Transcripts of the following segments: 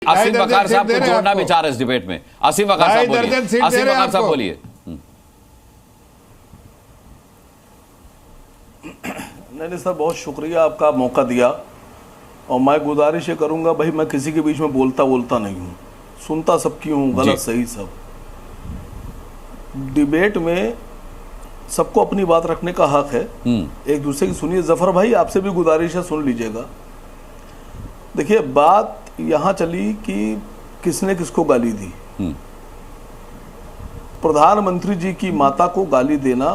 असीम वकार साहब को जोड़ना भी चाह रहे इस डिबेट में। असीम वकार साहब बोलिए। असीम वकार साहब बोलिए। नहीं सर, बहुत शुक्रिया, आपका मौका दिया। और मैं गुजारिश ये करूंगा भाई, मैं किसी के बीच में बोलता नहीं हूँ, सुनता सबकी हूँ, गलत सही सब। डिबेट में सबको अपनी बात रखने का हक है, एक दूसरे की सुनिए। जफर भाई आपसे भी गुजारिश है, सुन लीजिएगा। देखिए, बात यहाँ चली कि किसने किसको गाली दी। प्रधानमंत्री जी की माता को गाली देना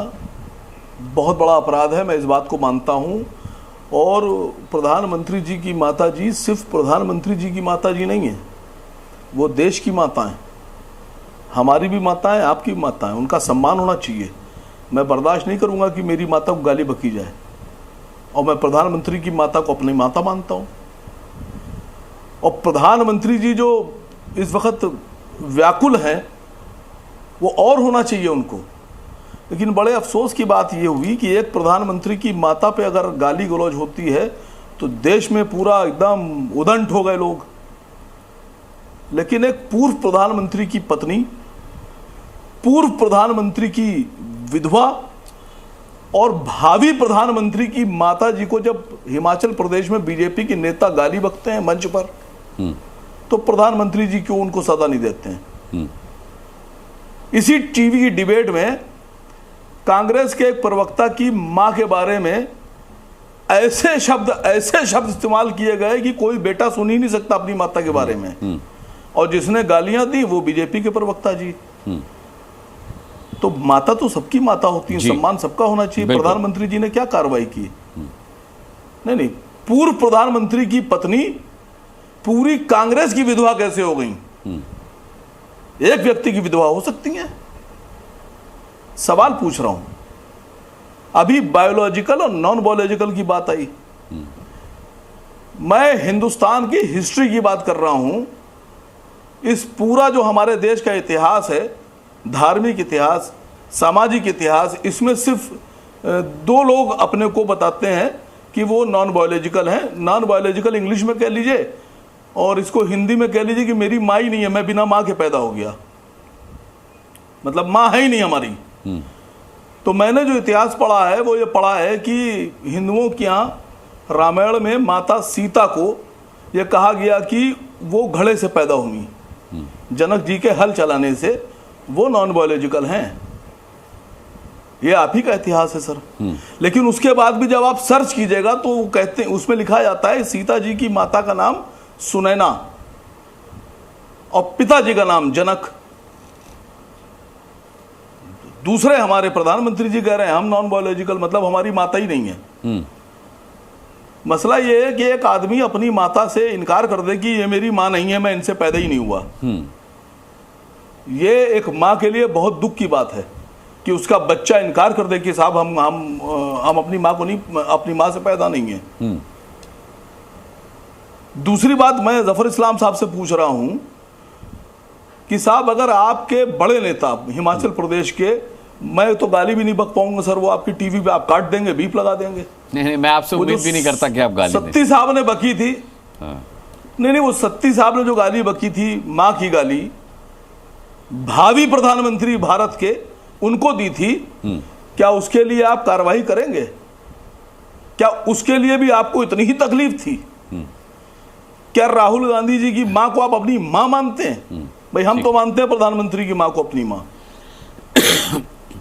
बहुत बड़ा अपराध है, मैं इस बात को मानता हूँ। और प्रधानमंत्री जी की माता जी सिर्फ प्रधानमंत्री जी की माता जी नहीं है, वो देश की माता हैं, हमारी भी माता है, आपकी भी माता है, उनका सम्मान होना चाहिए। मैं बर्दाश्त नहीं करूँगा कि मेरी माता को गाली बकी जाए, और मैं प्रधानमंत्री की माता को अपनी माता मानता हूँ। और प्रधानमंत्री जी जो इस वक्त व्याकुल हैं, वो और होना चाहिए उनको। लेकिन बड़े अफसोस की बात ये हुई कि एक प्रधानमंत्री की माता पे अगर गाली गलौज होती है तो देश में पूरा एकदम उदंड हो गए लोग। लेकिन एक पूर्व प्रधानमंत्री की पत्नी, पूर्व प्रधानमंत्री की विधवा और भावी प्रधानमंत्री की माता जी को जब हिमाचल प्रदेश में बीजेपी के नेता गाली बकते हैं मंच पर, तो प्रधानमंत्री जी क्यों उनको सजा नहीं देते हैं। इसी टीवी की डिबेट में कांग्रेस के एक प्रवक्ता की मां के बारे में ऐसे शब्द इस्तेमाल किए गए कि कोई बेटा सुन ही नहीं सकता अपनी माता के बारे में। और जिसने गालियां दी वो बीजेपी के प्रवक्ता जी। तो माता तो सबकी माता होती है, सम्मान सबका होना चाहिए। प्रधानमंत्री जी ने क्या कार्रवाई की? नहीं, पूर्व प्रधानमंत्री की पत्नी पूरी कांग्रेस की विधवा कैसे हो गई? एक व्यक्ति की विधवा हो सकती है? सवाल पूछ रहा हूं। अभी बायोलॉजिकल और नॉन बायोलॉजिकल की बात आई, मैं हिंदुस्तान की हिस्ट्री की बात कर रहा हूं। इस पूरा जो हमारे देश का इतिहास है, धार्मिक इतिहास, सामाजिक इतिहास, इसमें सिर्फ दो लोग अपने को बताते हैं कि वो नॉन बायोलॉजिकल हैं। नॉन बायोलॉजिकल इंग्लिश में कह लीजिए और इसको हिंदी में कह लीजिए कि मेरी माँ ही नहीं है, मैं बिना माँ के पैदा हो गया, मतलब माँ है ही नहीं हमारी। तो मैंने जो इतिहास पढ़ा है वो ये पढ़ा है कि हिंदुओं के यहाँ रामायण में माता सीता को ये कहा गया कि वो घड़े से पैदा हुई, जनक जी के हल चलाने से। वो नॉन बायोलॉजिकल हैं, ये आप ही का इतिहास है सर। लेकिन उसके बाद भी जब आप सर्च कीजिएगा तो कहते हैं, उसमें लिखा जाता है सीता जी की माता का नाम सुनैना और पिताजी का नाम जनक। दूसरे हमारे प्रधानमंत्री जी कह रहे हैं हम नॉन बायोलॉजिकल, मतलब हमारी माता ही नहीं है। मसला ये है कि एक आदमी अपनी माता से इनकार कर दे कि ये मेरी मां नहीं है, मैं इनसे पैदा ही नहीं हुआ। ये एक मां के लिए बहुत दुख की बात है कि उसका बच्चा इनकार कर दे कि साहब हम अपनी मां को नहीं, अपनी मां से पैदा नहीं है। दूसरी बात मैं जफर इस्लाम साहब से पूछ रहा हूं कि साहब अगर आपके बड़े नेता हिमाचल प्रदेश के, मैं तो गाली भी नहीं बक पाऊंगा सर, वो आपकी टीवी पे आप काट देंगे, बीप लगा देंगे। नहीं, मैं आपसे उम्मीद भी नहीं करता कि आप गाली दें। सत्ती साहब ने बकी थी। नहीं, वो सत्ती साहब ने जो गाली बकी थी, मां की गाली भावी प्रधानमंत्री भारत के उनको दी थी, क्या उसके लिए आप कार्रवाई करेंगे? क्या उसके लिए भी आपको इतनी ही तकलीफ थी? क्या राहुल गांधी जी की मां को आप अपनी मां मानते हैं? भाई हम तो मानते हैं प्रधानमंत्री की मां को अपनी मां।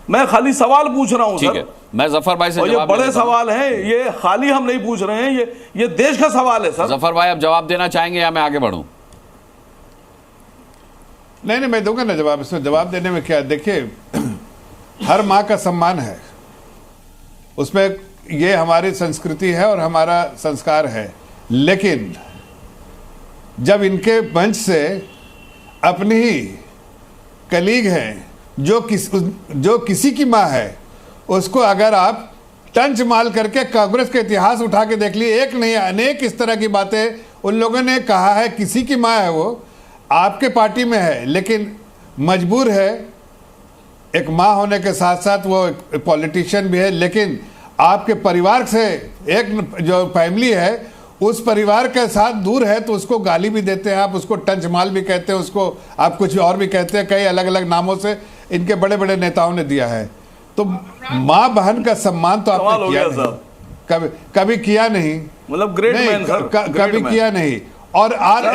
मैं खाली सवाल पूछ रहा हूं सर। मैं जफर भाई से और ये बड़े सवाल हैं, ये खाली हम नहीं पूछ रहे हैं, ये देश का सवाल है सर। जफर भाई आप जवाब देना चाहेंगे या मैं आगे बढ़ूं? नहीं, मैं दूंगा ना जवाब। इसमें जवाब देने में क्या, देखिए हर माँ का सम्मान है, उसमें ये हमारी संस्कृति है और हमारा संस्कार है। लेकिन जब इनके मंच से अपनी ही कलीग हैं जो किसी की माँ है, उसको अगर आप टंच माल करके कांग्रेस का इतिहास उठा के देख लिए, एक नहीं अनेक इस तरह की बातें उन लोगों ने कहा है। किसी की माँ है, वो आपके पार्टी में है, लेकिन मजबूर है। एक माँ होने के साथ साथ वो पॉलिटिशियन भी है, लेकिन आपके परिवार से एक जो फैमिली है उस परिवार के साथ दूर है तो उसको गाली भी देते हैं आप, उसको टंच माल भी कहते हैं, उसको आप कुछ और भी कहते हैं, कई अलग अलग नामों से इनके बड़े बड़े नेताओं ने दिया है। तो माँ बहन का सम्मान तो आपने किया नहीं, कभी किया नहीं, मतलब ग्रेट मैन सर, कभी किया नहीं। और आज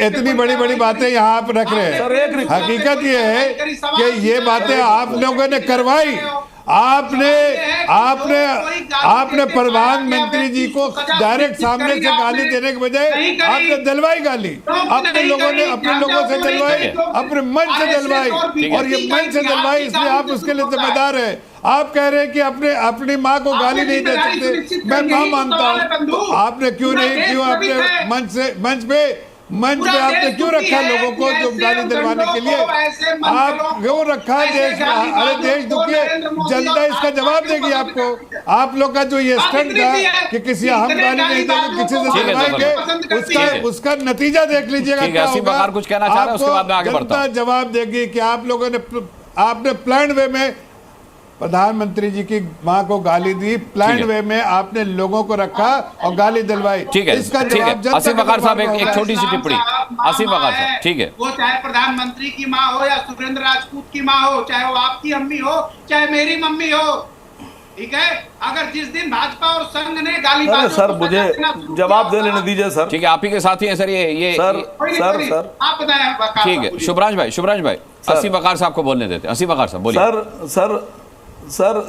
इतनी बड़ी बातें यहाँ आप रख रहे हैं। हकीकत ये है कि ये बातें आप लोगों ने करवाई। आपने प्रधानमंत्री जी को डायरेक्ट सामने से गाली देने के बजाय आपने दिलवाई गाली, अपने लोगों से दिलवाई, अपने मन से दिलवाई, और ये मन से दिलवाई इसलिए आप उसके लिए जिम्मेदार है। आप कह रहे हैं कि अपनी माँ को गाली नहीं दे सकते, मैं माँ मानता हूँ, तो आपने क्यों अपने मंच पे आपने क्यों रखा लोगों को जो गाली दिलवाने के लिए? आप क्यों रखा? अरे देश दुखी है, जनता इसका जवाब देगी आपको। आप लोग का जो ये स्टंट था कि किसी हम गाली नहीं देंगे, किसी से दिलवाएंगे, उसका नतीजा देख लीजिएगा क्या होगा। कुछ कहना चाह रहे हैं, उसके बाद मैं आगे बढ़ता हूं। जनता जवाब देगी कि आप लोगों ने आपने प्लान वे में प्रधानमंत्री जी की मां को गाली दी, प्लान वे में आपने लोगों को रखा और गाली दिलवाई। ठीक है, इसका जवाब असीम बकार साहब एक छोटी सी टिप्पणी। असीम बकार साहब, ठीक है, वो चाहे प्रधानमंत्री की माँ हो या सुरेंद्र राजपूत की माँ हो, चाहे वो आपकी अम्मी हो, चाहे मेरी मम्मी हो, ठीक है। अगर जिस दिन भाजपा और संघ ने गाली, सर मुझे जवाब दे लेने दीजिए सर। ठीक है, आप ही के साथी हैं सर ये सर आप बताएं। ठीक है, शुभराज भाई असीम बकार साहब को बोलने देते हैं। असीम बकार साहब बोलिए। सर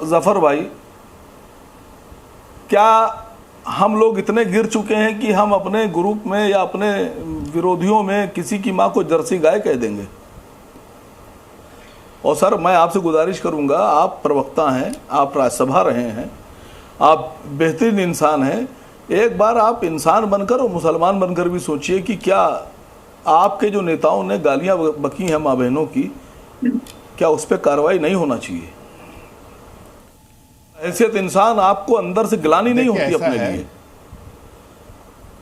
जफर भाई, क्या हम लोग इतने गिर चुके हैं कि हम अपने ग्रुप में या अपने विरोधियों में किसी की मां को जर्सी गाय कह देंगे? और सर मैं आपसे गुजारिश करूंगा, आप प्रवक्ता हैं, आप राज्यसभा रहे हैं, आप बेहतरीन इंसान हैं, एक बार आप इंसान बनकर और मुसलमान बनकर भी सोचिए कि क्या आपके जो नेताओं ने गालियां बकी हैं माँ बहनों की, क्या उस पर कार्रवाई नहीं होना चाहिए? हैसियत इंसान आपको अंदर से गिलानी नहीं होती अपने लिए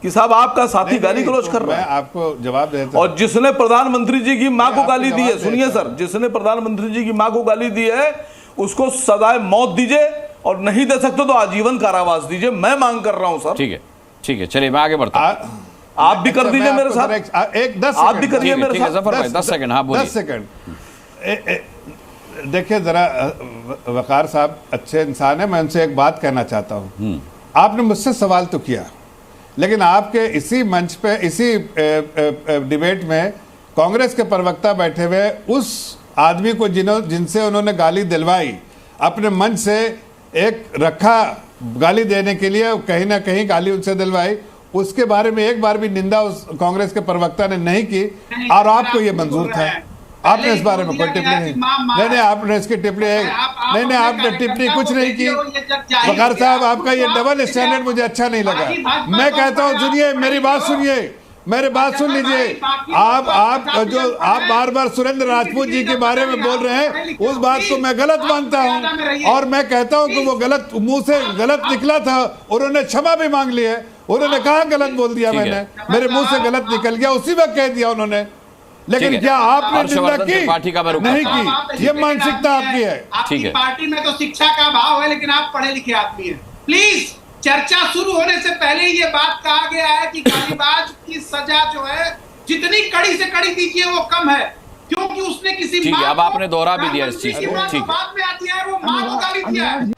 कि साहब आपका साथी गाली गलौज कर रहा है? आपको जवाब देता हूं। और जिसने प्रधानमंत्री जी की मां को गाली दी है, सुनिए सर, जिसने प्रधानमंत्री जी की मां को गाली दी है उसको सजाए मौत दीजिए, और नहीं दे सकते तो आजीवन कारावास दीजिए, मैं मांग कर रहा हूं सर। ठीक है, चलिए मैं आगे बढ़ता हूं। आप भी कर दीजिए मेरे साथ, एक 10 आप भी करिए मेरे साथ। 10 सेकंड। हाँ बोलिए। 10 सेकंड। देखिए जरा, वकार साहब अच्छे इंसान है, मैं उनसे एक बात कहना चाहता हूं। आपने मुझसे सवाल तो किया, लेकिन आपके इसी मंच पे, इसी डिबेट में कांग्रेस के प्रवक्ता बैठे हुए उस आदमी को जिनसे उन्होंने गाली दिलवाई, अपने मंच से एक रखा गाली देने के लिए, कहीं ना कहीं गाली उनसे दिलवाई, उसके बारे में एक बार भी निंदा उस कांग्रेस के प्रवक्ता ने नहीं की, और आपको ये मंजूर था। आपने इस बारे में कोई टिप्पणी नहीं, आपने इसकी टिप्पणी नहीं, आपने टिप्पणी कुछ नहीं की। वकार साहब, आपका ये डबल स्टैंडर्ड मुझे अच्छा नहीं लगा। मैं कहता हूँ, सुनिए मेरी बात, मेरी बात सुन लीजिए। आप बार बार सुरेंद्र राजपूत जी के बारे में बोल रहे हैं, उस बात को मैं गलत मानता हूं, और मैं कहता हूं कि वो गलत, मुंह से गलत निकला था, उन्होंने क्षमा भी मांग ली है। उन्होंने कहा गलत बोल दिया मैंने, मेरे मुंह से गलत निकल गया, उसी वक्त कह दिया उन्होंने। लेकिन क्या आपने निंदा की? नहीं की। ये मानसिकता आपकी है। ठीक है, पार्टी में तो शिक्षा का अभाव है, लेकिन आप पढ़े लिखे आदमी हैं। प्लीज, चर्चा शुरू होने से पहले ये बात कहा गया है कि गालीबाज की सजा जो है जितनी कड़ी से कड़ी दीजिए वो कम है, क्योंकि उसने किसी मां, अब आपने दोहरा भी दिया इस चीज को। ठीक, बाद में आती है वो मां को गाली दिया है।